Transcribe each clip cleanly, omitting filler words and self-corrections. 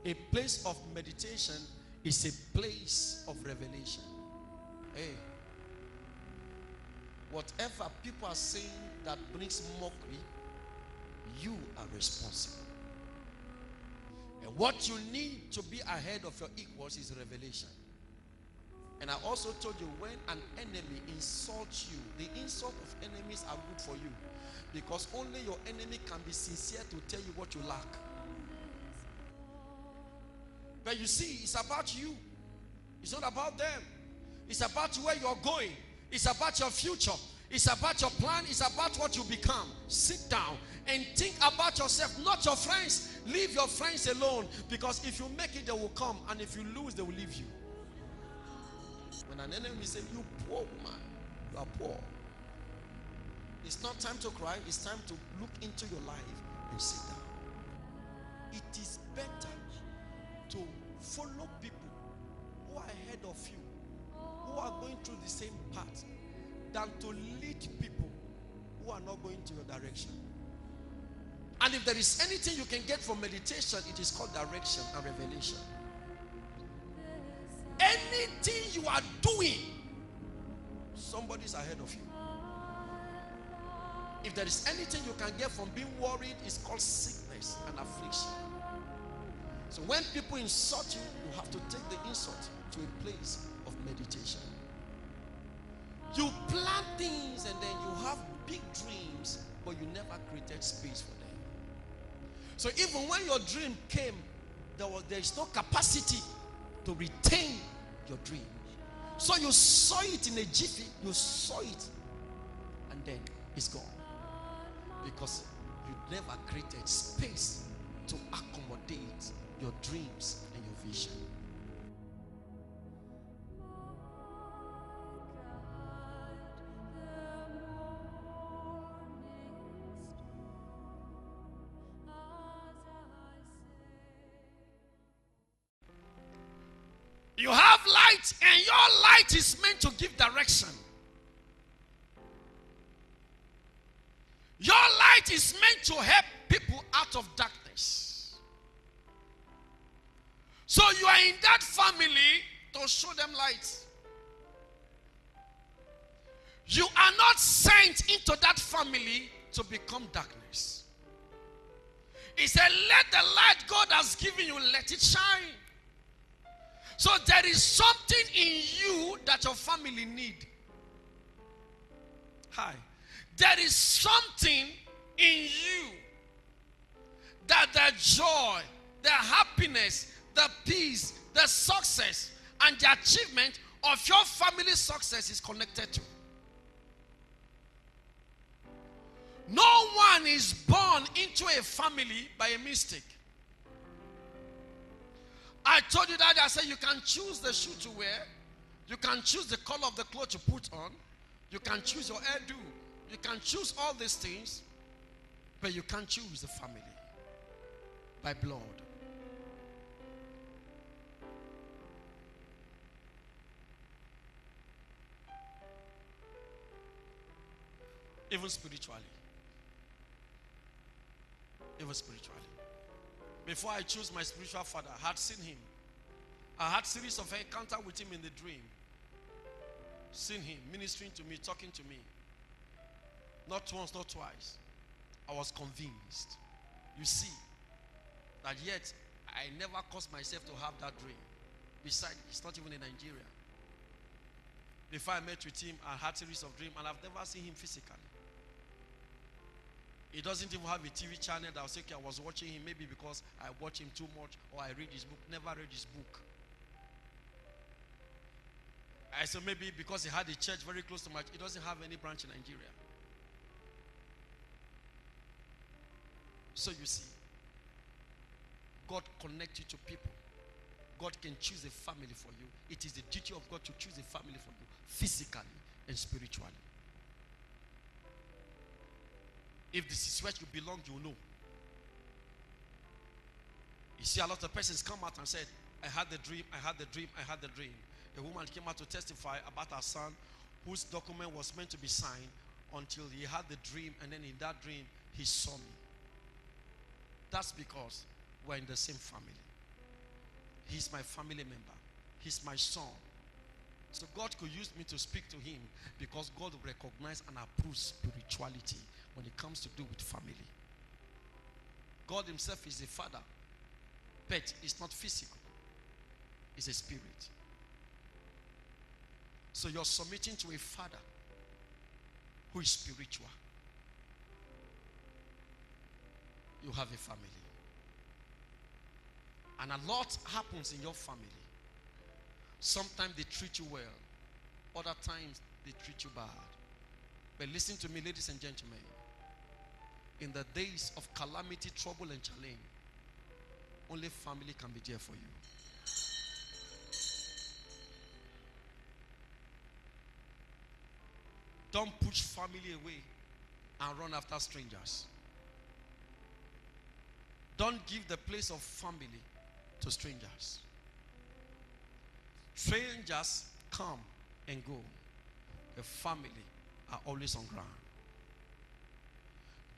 A place of meditation is a place of revelation. Hey, whatever people are saying that brings mockery, you are responsible. And what you need to be ahead of your equals is revelation. And I also told you, when an enemy insults you, the insult of enemies are good for you, because only your enemy can be sincere to tell you what you lack. But you see, it's about you. It's not about them. It's about where you're going. It's about your future. It's about your plan. It's about what you become. Sit down and think about yourself, not your friends. Leave your friends alone, because if you make it, they will come, and if you lose, they will leave you. When an enemy says, "You poor woman, you are poor," it's not time to cry. It's time to look into your life and sit down. It is better to follow people who are ahead of you, who are going through the same path, than to lead people who are not going to your direction. And if there is anything you can get from meditation, it is called direction and revelation. Anything you are doing, somebody is ahead of you. If there is anything you can get from being worried, it's called sickness and affliction. So when people insult you, you have to take the insult to a place of meditation. You plan things and then you have big dreams, but you never created space for them. So even when your dream came, there is no capacity to retain your dream. So you saw it in a jiffy, you saw it, and then it's gone. Because you never created space to accommodate your dreams and your vision. You have light, and your light is meant to give direction. Your light is meant to help people out of darkness. So you are in that family to show them light. You are not sent into that family to become darkness. He said, let the light God has given you, let it shine. So there is something in you that your family need. Hi. There is something in you that the joy, the happiness, the peace, the success, and the achievement of your family's success is connected to. No one is born into a family by a mistake. I told you that I said you can choose the shoe to wear, you can choose the color of the clothes to put on, you can choose your hairdo, you can choose all these things, but you can't choose the family by blood. Even spiritually. Even spiritually. Before I chose my spiritual father, I had seen him. I had series of encounter with him in the dream. Seen him ministering to me, talking to me. Not once, not twice. I was convinced. You see, that yet I never caused myself to have that dream. Besides, he's not even in Nigeria. Before I met with him, I had series of dreams, and I've never seen him physically. He doesn't even have a TV channel that will say, okay, I was watching him maybe because I watch him too much or I read his book. Never read his book. I said maybe because he had a church very close to my, he doesn't have any branch in Nigeria. So you see, God connects you to people. God can choose a family for you. It is the duty of God to choose a family for you, physically and spiritually. If this is where you belong, you know. You see, a lot of persons come out and said, I had the dream, I had the dream, I had the dream. A woman came out to testify about her son whose document was meant to be signed until he had the dream, and then in that dream, he saw me. That's because we're in the same family. He's my family member. He's my son. So God could use me to speak to him because God recognizes and approves spirituality when it comes to do with family. God himself is a father, but it's not physical. It's a spirit. So you're submitting to a father who is spiritual. You have a family. And a lot happens in your family. Sometimes they treat you well. Other times they treat you bad. But listen to me, ladies and gentlemen. In the days of calamity, trouble, and challenge, only family can be there for you. Don't push family away and run after strangers. Don't give the place of family to strangers. Strangers come and go. The family are always on ground.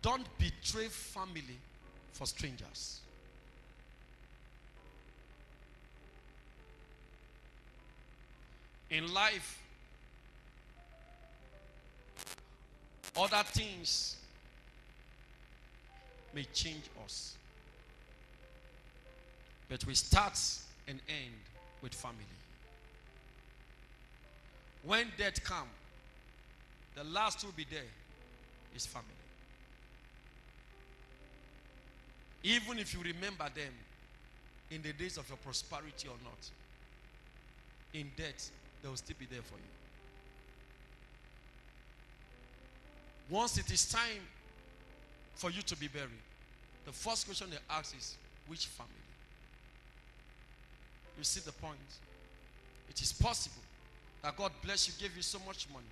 Don't betray family for strangers. In life, other things may change us. But we start and end with family. When death comes, the last to be there is family. Even if you remember them in the days of your prosperity or not, in death, they will still be there for you. Once it is time for you to be buried, the first question they ask is, which family? You see the point? It is possible that God bless you, gave you so much money,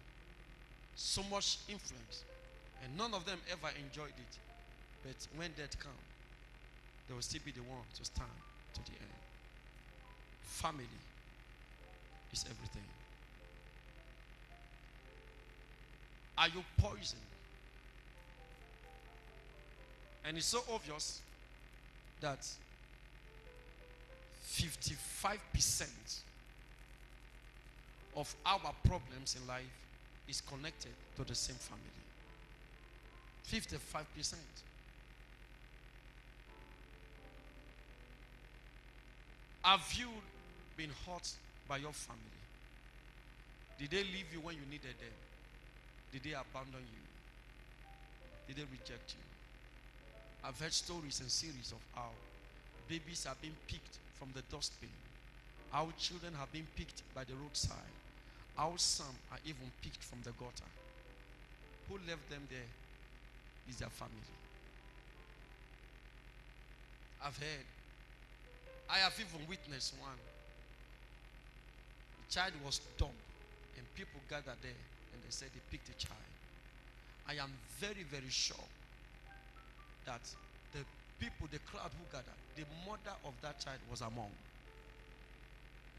so much influence, and none of them ever enjoyed it. But when death comes, they will still be the one to stand to the end. Family is everything. Are you poisoned? And it's so obvious that 55% of our problems in life is connected to the same family. 55%. Have you been hurt by your family? Did they leave you when you needed them? Did they abandon you? Did they reject you? I've heard stories and series of how babies have been picked from the dustbin, how children have been picked by the roadside, how some are even picked from the gutter. Who left them there is their family. I've heard. I have even witnessed one. The child was dumped and people gathered there and they said they picked a child. I am very, very sure that the people, the crowd who gathered, the mother of that child was among.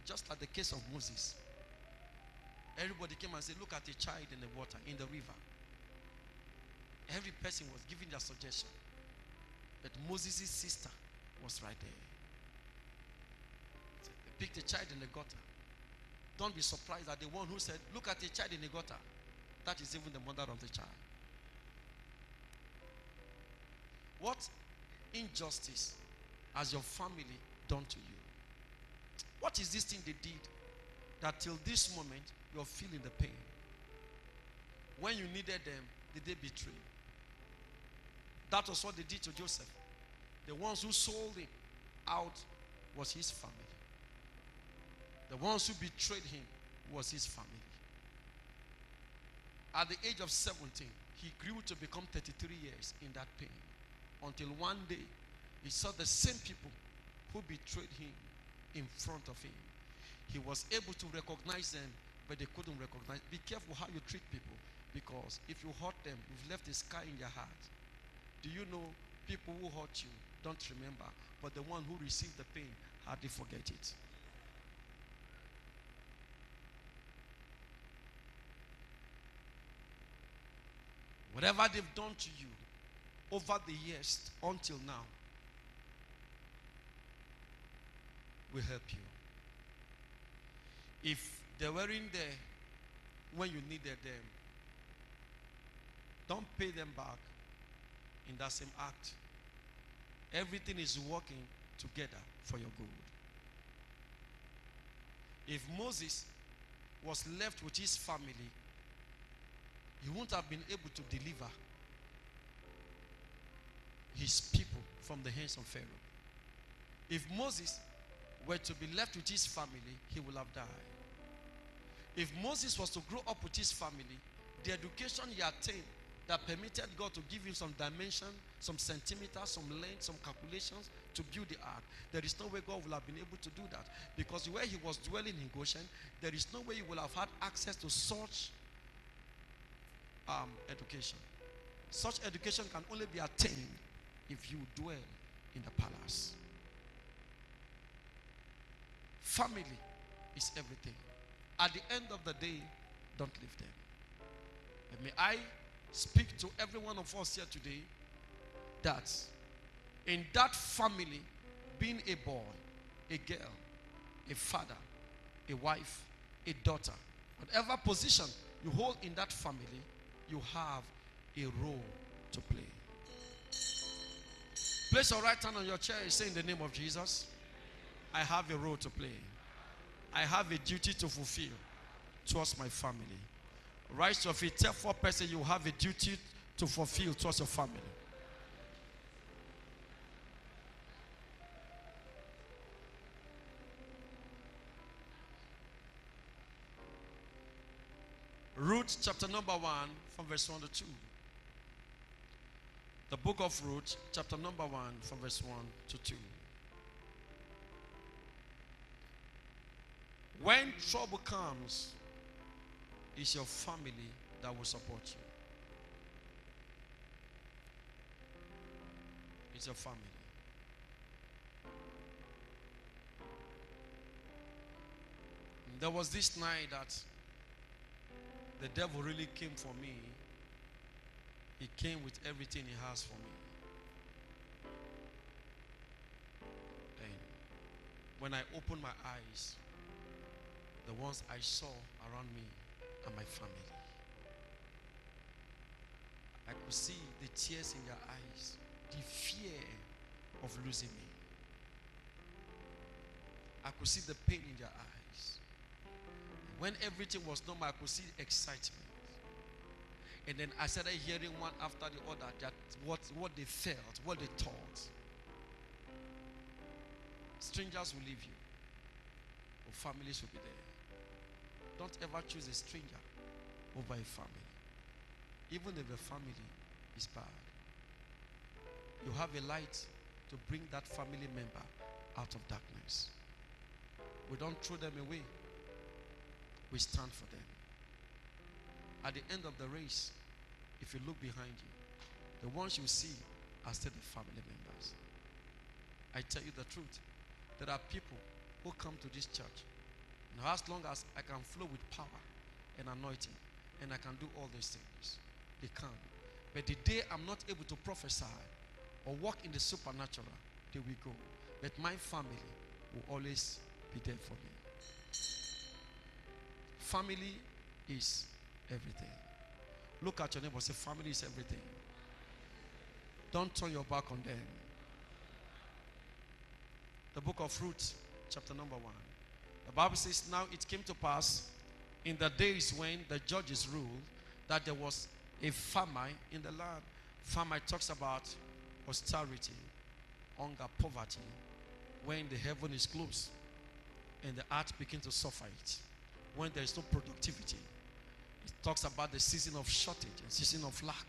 Just like the case of Moses. Everybody came and said, look at a child in the water, in the river. Every person was giving their suggestion. But Moses' sister was right there. So they picked a child in the gutter. Don't be surprised that the one who said, look at a child in the gutter, that is even the mother of the child. What injustice has your family done to you? What is this thing they did that till this moment you're feeling the pain? When you needed them, did they betray? That was what they did to Joseph. The ones who sold him out was his family. The ones who betrayed him was his family. At the age of 17, he grew to become 33 years in that pain. Until one day, he saw the same people who betrayed him in front of him. He was able to recognize them, but they couldn't recognize. Be careful how you treat people, because if you hurt them, you've left a scar in their heart. Do you know people who hurt you don't remember, but the one who received the pain hardly forget it. Whatever they've done to you over the years until now, will help you. If they weren't there when you needed them, don't pay them back in that same act. Everything is working together for your good. If Moses was left with his family, he wouldn't have been able to deliver his people from the hands of Pharaoh. If Moses were to be left with his family, he would have died. If Moses was to grow up with his family, the education he attained that permitted God to give him some dimension, some centimeters, some length, some calculations to build the ark, there is no way God will have been able to do that. Because where he was dwelling in Goshen, there is no way he will have had access to such education. Such education can only be attained if you dwell in the palace. Family is everything. At the end of the day, don't leave them. And may I speak to every one of us here today that in that family, being a boy, a girl, a father, a wife, a daughter, whatever position you hold in that family, you have a role to play. Place your right hand on your chair and say, in the name of Jesus, I have a role to play. I have a duty to fulfill towards my family. Rise to your feet. Tell four persons you have a duty to fulfill towards your family. Ruth chapter number 1 from verse 1 to 2. The book of Ruth chapter number 1 from verse 1 to 2. When trouble comes, it's your family that will support you. It's your family. There was this night that the devil really came for me. He came with everything he has for me. And when I opened my eyes, the ones I saw around me are my family. I could see the tears in their eyes, the fear of losing me. I could see the pain in their eyes. When everything was normal, I could see excitement. And then I started hearing one after the other that what they felt, what they thought. Strangers will leave you, but families will be there. Don't ever choose a stranger over a family. Even if the family is bad, you have a light to bring that family member out of darkness. We don't throw them away. We stand for them. At the end of the race, if you look behind you, the ones you see are still the family members. I tell you the truth. There are people who come to this church. Now, as long as I can flow with power and anointing, and I can do all these things, they come. But the day I'm not able to prophesy or walk in the supernatural, they will go. But my family will always be there for me. Family is everything. Look at your neighbor and say, family is everything. Don't turn your back on them. The book of Ruth, chapter number 1. The Bible says, now it came to pass in the days when the judges ruled that there was a famine in the land. Famine talks about austerity, hunger, poverty, when the heaven is closed and the earth begins to suffer it. When there is no productivity. It talks about the season of shortage and season of lack.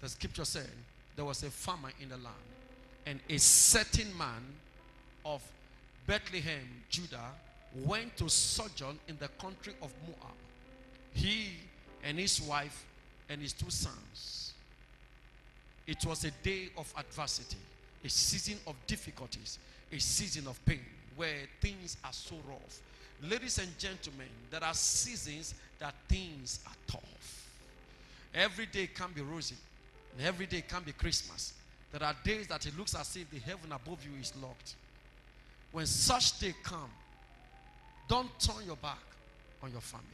The scripture said there was a famine in the land, and a certain man of Bethlehem, Judah, went to sojourn in the country of Moab. He and his wife and his 2 sons. It was a day of adversity, a season of difficulties, a season of pain where things are so rough. Ladies and gentlemen, there are seasons that things are tough. Every day can be rosy, and every day can be Christmas. There are days that it looks as if the heaven above you is locked. When such day come, don't turn your back on your family.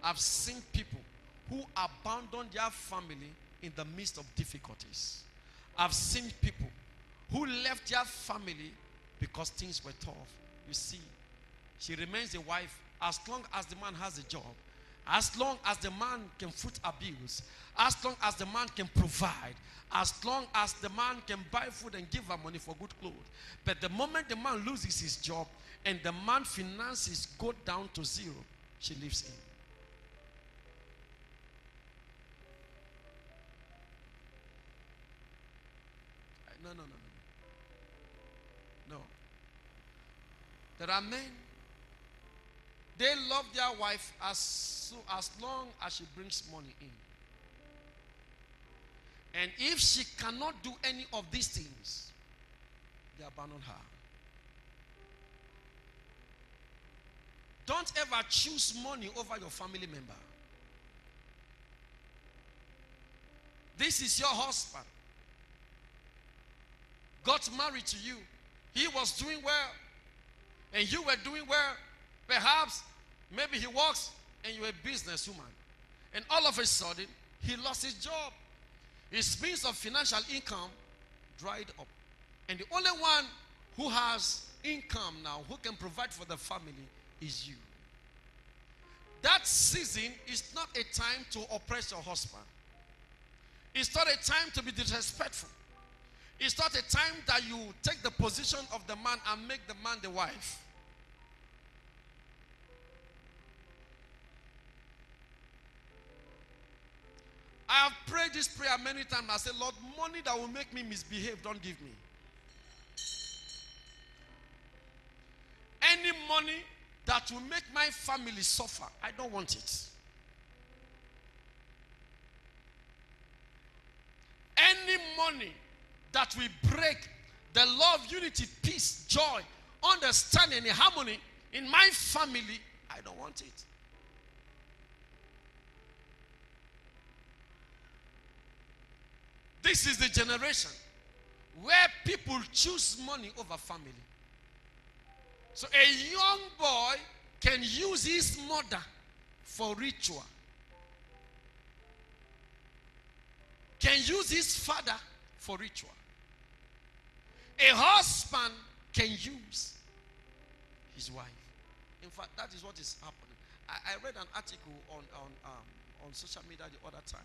I've seen people who abandon their family in the midst of difficulties. I've seen people who left their family because things were tough. You see, she remains a wife as long as the man has a job, as long as the man can foot her bills, as long as the man can provide, as long as the man can buy food and give her money for good clothes. But the moment the man loses his job and the man's finances go down to zero, she leaves him. No. There are men, they love their wife as long as she brings money in. And if she cannot do any of these things, they abandon her. Don't ever choose money over your family member. This is your husband. Got married to you. He was doing well, and you were doing well. Perhaps, maybe he works, and you're a businesswoman. And all of a sudden, he lost his job. His means of financial income dried up. And the only one who has income now, who can provide for the family, is you. That season is not a time to oppress your husband. It's not a time to be disrespectful. It's not a time that you take the position of the man and make the man the wife. I have prayed this prayer many times. I said, Lord, money that will make me misbehave, don't give me. Any money that will make my family suffer, I don't want it. Any money that will break the love, unity, peace, joy, understanding, and harmony in my family, I don't want it. This is the generation where people choose money over family. So a young boy can use his mother for ritual, can use his father for ritual. A husband can use his wife. In fact, that is what is happening. I read an article on social media the other time.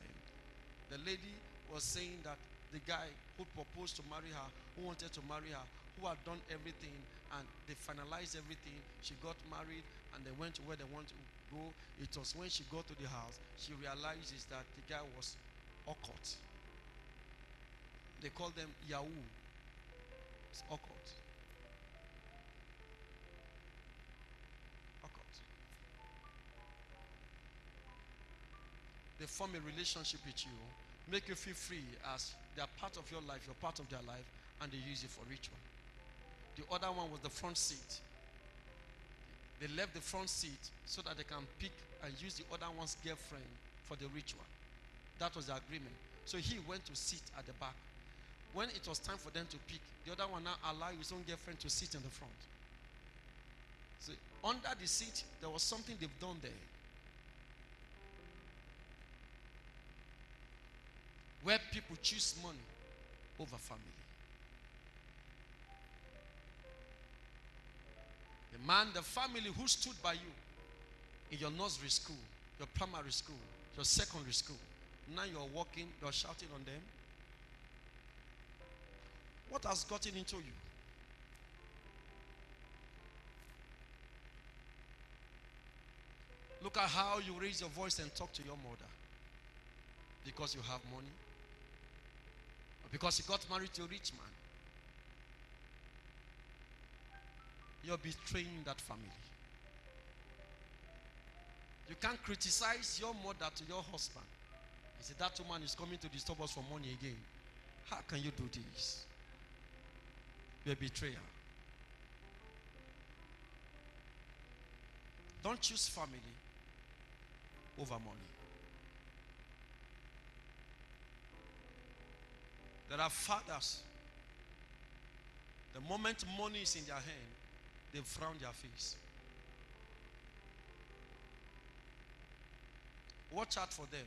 The lady was saying that the guy who proposed to marry her, who wanted to marry her, who had done everything, and they finalized everything. She got married, and they went to where they want to go. It was when she got to the house, she realizes that the guy was occult. They call them Yahoo. It's occult. Occult. They form a relationship with you, make you feel free as they are part of your life, you're part of their life, and they use it for ritual. The other one was the front seat. They left the front seat so that they can pick and use the other one's girlfriend for the ritual. That was the agreement. So he went to sit at the back. When it was time for them to pick, the other one now allowed his own girlfriend to sit in the front. So under the seat, there was something they've done there. Where people choose money over family. The man, the family who stood by you in your nursery school, your primary school, your secondary school, now you're walking, you're shouting on them. What has gotten into you? Look at how you raise your voice and talk to your mother. Because you have money? Or because you got married to a rich man? You're betraying that family. You can't criticize your mother to your husband. You say, that woman is coming to disturb us for money again. How can you do this? You're a betrayer. Don't choose family over money. There are fathers The moment money is in their hand, they frown their face. Watch out for them.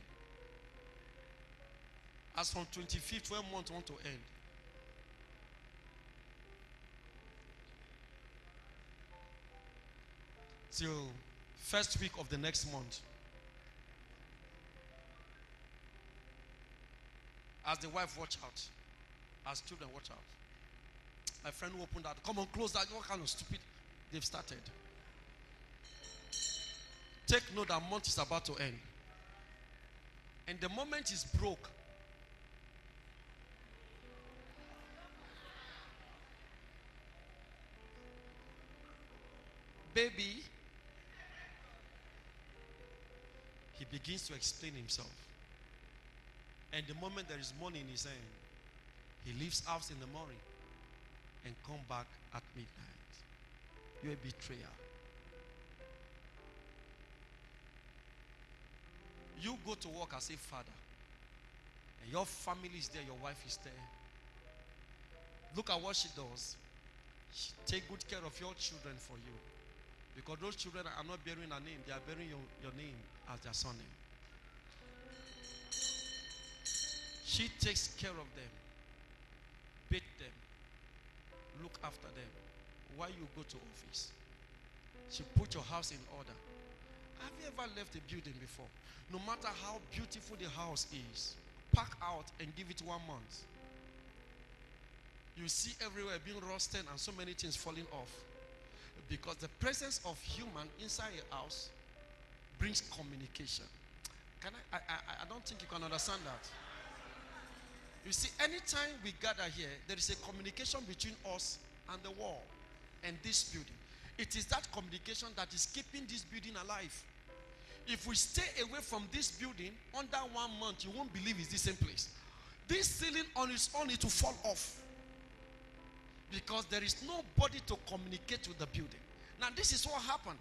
As from 25th, when month want to end, till first week of the next month, as the wife watch out, as children watch out. My friend who opened that, come on, close that. What kind of stupid? They've started. Take note that month is about to end. And the moment is broke. Baby, he begins to explain himself. And the moment there is money in his hand, he leaves house in the morning and come back at midnight. You're a betrayer. You go to work as a father, and your family is there, your wife is there. Look at what she does. She takes good care of your children for you. Because those children are not bearing a name, they are bearing your name as their surname. She takes care of them, bathe them, look after them. While you go to office, she put your house in order. Have you ever left a building before? No matter how beautiful the house is, pack out and give it 1 month. You see everywhere being rusted and so many things falling off. Because the presence of human inside a house brings communication. I don't think you can understand that. You see, anytime we gather here, there is a communication between us and the wall and this building. It is that communication that is keeping this building alive. If we stay away from this building under 1 month, you won't believe it's the same place. This ceiling on its own, it will fall off. Because there is nobody to communicate with the building. Now, this is what happened.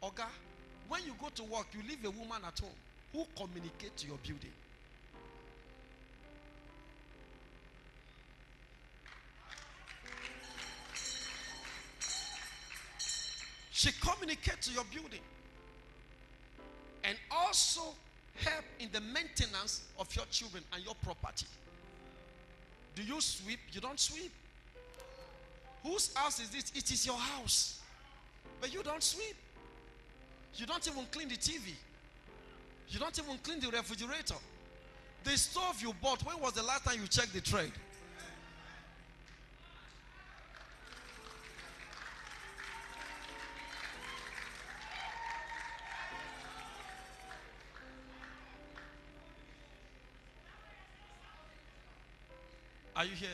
Oga, when you go to work, you leave a woman at home who communicates to your building. She communicates to your building. And also help in the maintenance of your children and your property. Do you sweep? You don't sweep. Whose house is this? It is your house. But you don't sweep. You don't even clean the TV. You don't even clean the refrigerator. The stove you bought, when was the last time you checked the trade? Are you here?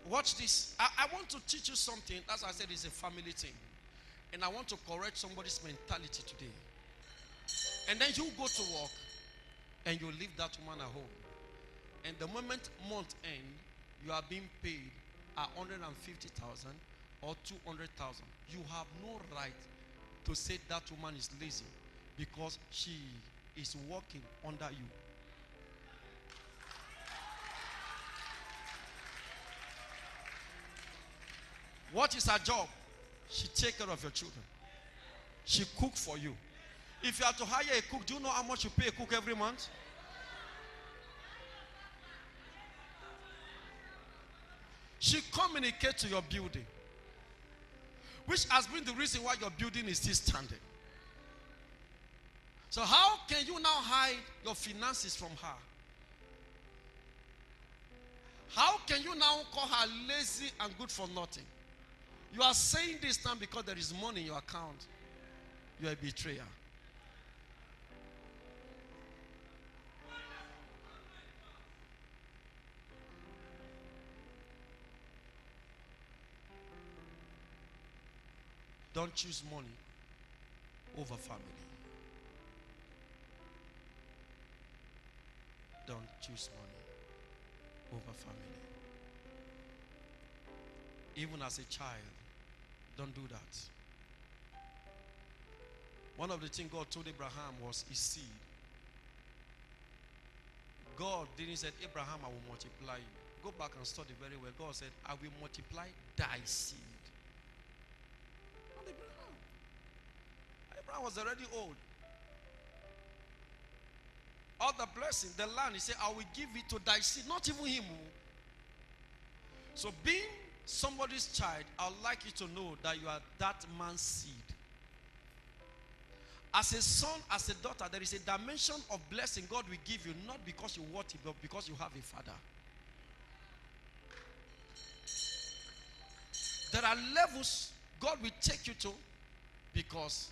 Watch this. I want to teach you something. As I said, it's a family thing. And I want to correct somebody's mentality today. And then you go to work and you leave that woman at home. And the moment month end, you are being paid 150,000 or 200,000. You have no right to say that woman is lazy because she is working under you. What is her job? She take care of your children. She cook for you. If you are to hire a cook, do you know how much you pay a cook every month? She communicates to your building, which has been the reason why your building is still standing. So how can you now hide your finances from her? How can you now call her lazy and good for nothing? You are saying this time because there is money in your account. You are a betrayer. Don't choose money over family. Don't choose money over family. Even as a child, don't do that. One of the things God told Abraham was his seed. God didn't say, Abraham, I will multiply you. Go back and study very well. God said, I will multiply thy seed. Not Abraham. Abraham was already old. All the blessing, the land, he said, I will give it to thy seed. Not even him. So being somebody's child, I would like you to know that you are that man's seed. As a son, as a daughter, there is a dimension of blessing God will give you, not because you want it, but because you have a father. There are levels God will take you to because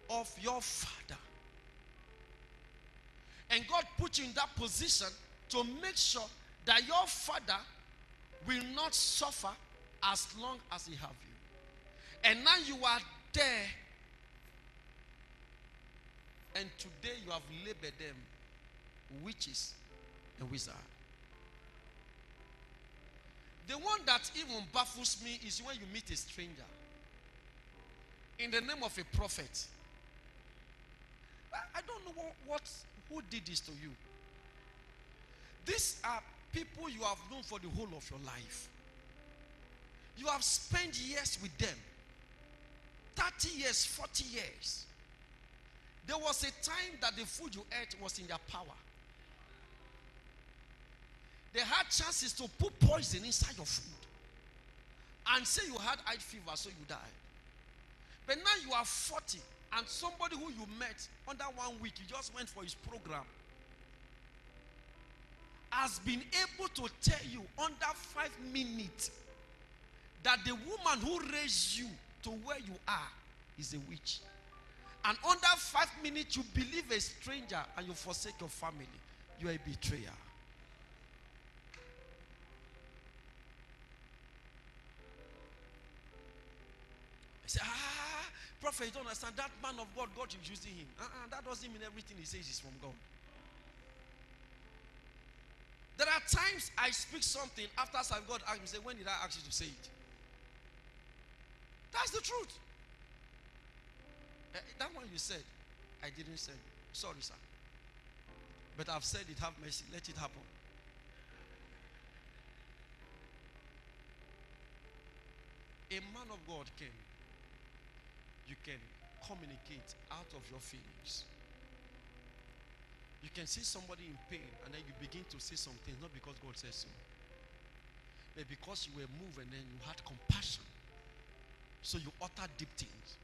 of your father. And God put you in that position to make sure that your father will not suffer as long as he have you. And now you are there. And today you have labeled them witches and wizards. The one that even baffles me is when you meet a stranger in the name of a prophet. I don't know who did this to you. These are people you have known for the whole of your life. You have spent years with them. 30 years, 40 years. There was a time that the food you ate was in their power. They had chances to put poison inside your food and say you had high fever, so you died. But now you are 40 and somebody who you met under 1 week, you just went for his program, has been able to tell you under 5 minutes that the woman who raised you to where you are is a witch. And under 5 minutes, you believe a stranger and you forsake your family. You are a betrayer. I say, prophet, you don't understand. That man of God, God is using him. That doesn't mean everything he says is from God. There are times I speak something after God asked me, say, when did I ask you to say it? That's the truth. That one you said, I didn't say. Sorry, sir. But I've said it, have mercy, let it happen. A man of God came. You can communicate out of your feelings. You can see somebody in pain and then you begin to say some things, not because God says so, but because you were moved and then you had compassion. So you utter deep things.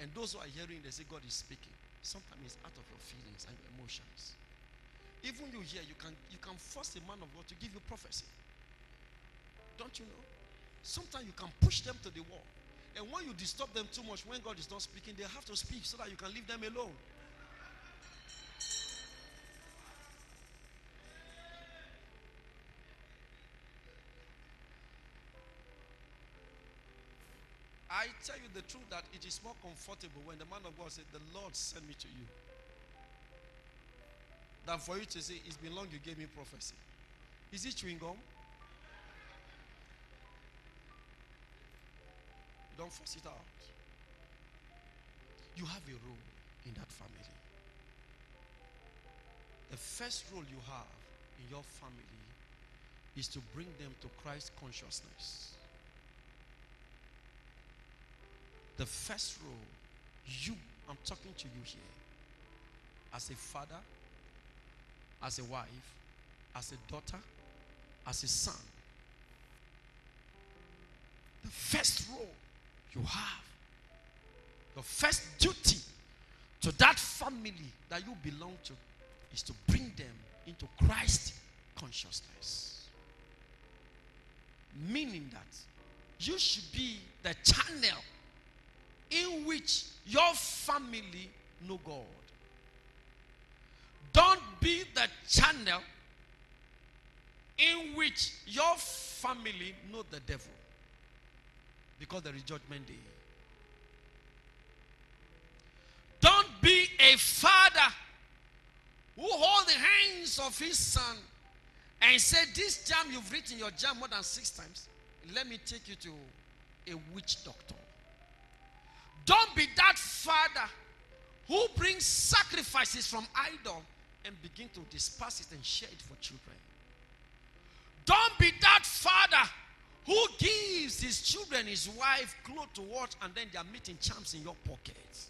And those who are hearing, they say God is speaking. Sometimes it's out of your feelings and your emotions. Even you hear, you can force a man of God to give you prophecy. Don't you know? Sometimes you can push them to the wall. And when you disturb them too much, when God is not speaking, they have to speak so that you can leave them alone. I tell you the truth that it is more comfortable when the man of God said, the Lord sent me to you, than for you to say, it's been long you gave me prophecy. Is it chewing gum? Don't force it out. You have a role in that family. The first role you have in your family is to bring them to Christ consciousness. The first role, I'm talking to you here, as a father, as a wife, as a daughter, as a son. The first role you have, the first duty to that family that you belong to is to bring them into Christ consciousness. Meaning that you should be the channel in which your family know God. Don't be the channel in which your family know the devil. Because there is judgment day. Don't be a father who holds the hands of his son and say, this jam you've written your jam more than 6 times. Let me take you to a witch doctor. Don't be that father who brings sacrifices from idol and begin to disperse it and share it for children. Don't be that father who gives his children, his wife, clothes to watch, and then they are meeting charms in your pockets.